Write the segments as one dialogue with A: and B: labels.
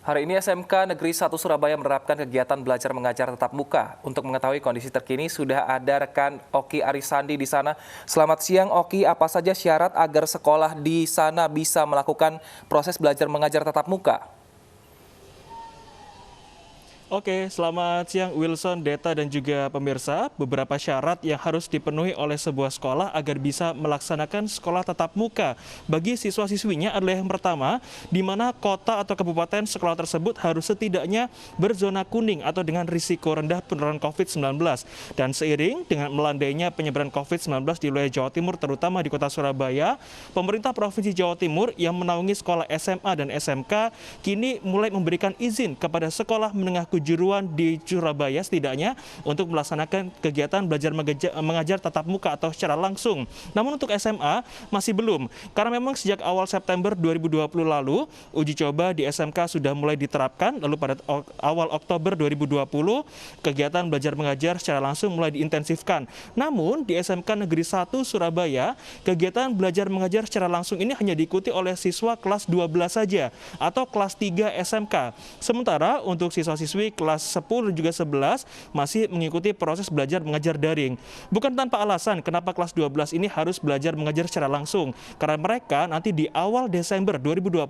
A: Hari ini SMK Negeri 1 Surabaya menerapkan kegiatan belajar mengajar tatap muka. Untuk mengetahui kondisi terkini sudah ada rekan Oki Arisandi di sana. Selamat siang Oki, apa saja syarat agar sekolah di sana bisa melakukan proses belajar mengajar tatap muka?
B: Oke, selamat siang Wilson, Deta, dan juga pemirsa. Beberapa syarat yang harus dipenuhi oleh sebuah sekolah agar bisa melaksanakan sekolah tatap muka bagi siswa-siswinya adalah yang pertama, di mana kota atau kabupaten sekolah tersebut harus setidaknya berzona kuning atau dengan risiko rendah penularan COVID-19. Dan seiring dengan melandainya penyebaran COVID-19 di wilayah Jawa Timur, terutama di kota Surabaya, pemerintah Provinsi Jawa Timur yang menaungi sekolah SMA dan SMK kini mulai memberikan izin kepada sekolah menengah kejuruan di Surabaya setidaknya untuk melaksanakan kegiatan belajar mengajar tatap muka atau secara langsung. Namun untuk SMA masih belum, karena memang sejak awal September 2020 lalu uji coba di SMK sudah mulai diterapkan, lalu pada awal Oktober 2020 kegiatan belajar mengajar secara langsung mulai diintensifkan. Namun di SMK Negeri 1 Surabaya, kegiatan belajar mengajar secara langsung ini hanya diikuti oleh siswa kelas 12 saja atau kelas 3 SMK. Sementara untuk siswa-siswi kelas 10 dan juga 11 masih mengikuti proses belajar mengajar daring. Bukan tanpa alasan kenapa kelas 12 ini harus belajar mengajar secara langsung, karena mereka nanti di awal Desember 2020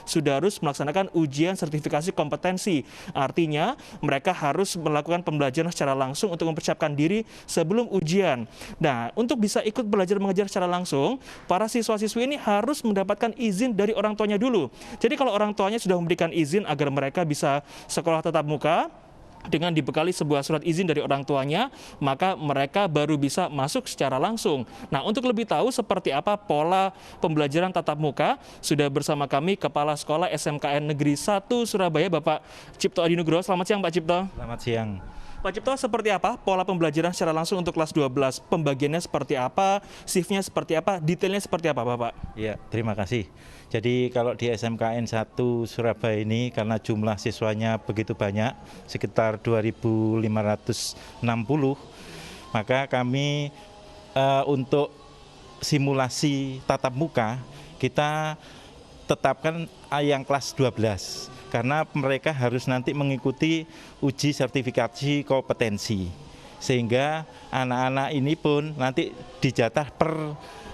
B: sudah harus melaksanakan ujian sertifikasi kompetensi. Artinya mereka harus melakukan pembelajaran secara langsung untuk mempersiapkan diri sebelum ujian. Nah, untuk bisa ikut belajar mengajar secara langsung, para siswa-siswi ini harus mendapatkan izin dari orang tuanya dulu. Jadi kalau orang tuanya sudah memberikan izin agar mereka bisa sekolah tatap muka dengan dibekali sebuah surat izin dari orang tuanya, maka mereka baru bisa masuk secara langsung. Nah, untuk lebih tahu seperti apa pola pembelajaran tatap muka, sudah bersama kami Kepala Sekolah SMKN Negeri 1 Surabaya, Bapak Cipto Adi Nugroho. Selamat siang, Pak Cipto.
C: Selamat siang.
B: Pak Cipto, seperti apa pola pembelajaran secara langsung untuk kelas 12? Pembagiannya seperti apa? Shiftnya seperti apa? Detailnya seperti apa, Bapak?
C: Ya, terima kasih. Jadi kalau di SMKN 1 Surabaya ini karena jumlah siswanya begitu banyak, sekitar 2.560, maka kami untuk simulasi tatap muka, kita tetapkan yang kelas 12. Karena mereka harus nanti mengikuti uji sertifikasi kompetensi. Sehingga anak-anak ini pun nanti dijatah per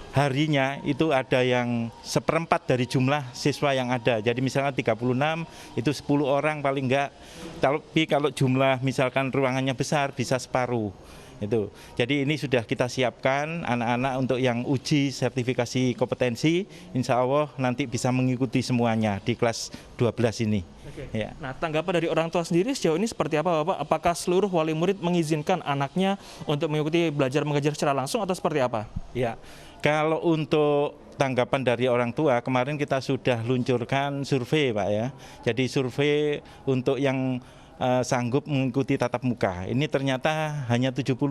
C: harinya itu ada yang seperempat dari jumlah siswa yang ada. Jadi misalnya 36, itu 10 orang paling enggak. Tapi kalau jumlah misalkan ruangannya besar bisa separuh. Itu. Jadi ini sudah kita siapkan anak-anak untuk yang uji sertifikasi kompetensi, insya Allah nanti bisa mengikuti semuanya di kelas 12 ini.
B: Oke.
C: Ya.
B: Nah, tanggapan dari orang tua sendiri sejauh ini seperti apa, Bapak? Apakah seluruh wali murid mengizinkan anaknya untuk mengikuti belajar mengajar secara langsung atau seperti apa?
C: Ya, kalau untuk tanggapan dari orang tua, kemarin kita sudah luncurkan survei, Pak ya. Jadi survei untuk yang sanggup mengikuti tatap muka. Ini ternyata hanya 70%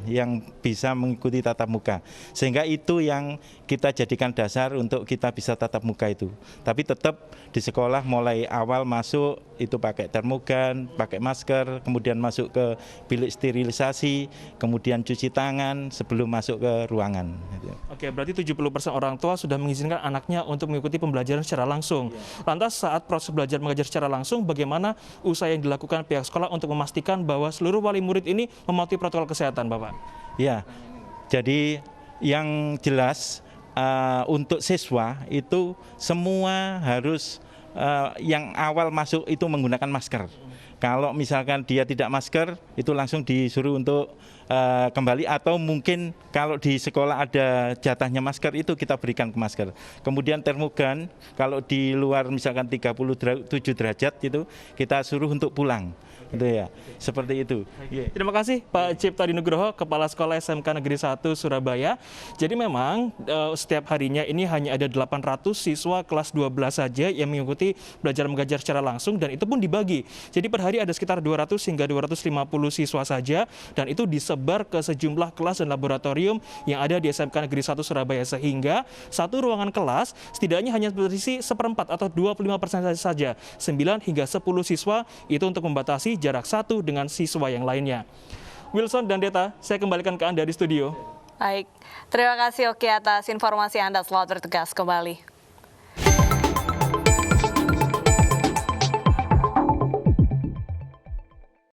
C: yang bisa mengikuti tatap muka. Sehingga itu yang kita jadikan dasar untuk kita bisa tatap muka itu. Tapi tetap di sekolah mulai awal masuk itu pakai termogan, pakai masker, kemudian masuk ke bilik sterilisasi, kemudian cuci tangan sebelum masuk ke ruangan.
B: Oke, berarti 70% orang tua sudah mengizinkan anaknya untuk mengikuti pembelajaran secara langsung. Lantas saat proses belajar mengajar secara langsung, bagaimana usaha yang dilakukan pihak sekolah untuk memastikan bahwa seluruh wali murid ini mematuhi protokol kesehatan, Bapak?
C: Ya, jadi yang jelas untuk siswa itu semua harus yang awal masuk itu menggunakan masker. Kalau misalkan dia tidak masker, itu langsung disuruh untuk kembali, atau mungkin kalau di sekolah ada jatahnya masker itu kita berikan ke masker. Kemudian termogan, kalau di luar misalkan 37 derajat itu kita suruh untuk pulang. Itu ya, seperti itu.
B: Terima kasih Pak Cipto Adi Nugroho, Kepala Sekolah SMK Negeri 1 Surabaya. Jadi memang setiap harinya ini hanya ada 800 siswa kelas 12 saja yang mengikuti belajar mengajar secara langsung, dan itu pun dibagi. Jadi per hari ada sekitar 200 hingga 250 siswa saja, dan itu disebar ke sejumlah kelas dan laboratorium yang ada di SMK Negeri 1 Surabaya, sehingga satu ruangan kelas setidaknya hanya berisi seperempat atau 25% saja. 9 hingga 10 siswa itu untuk membatasi jarak satu dengan siswa yang lainnya. Wilson dan Deta, saya kembalikan ke Anda di studio.
D: Baik, terima kasih Oki atas informasi Anda. Selamat bertugas kembali.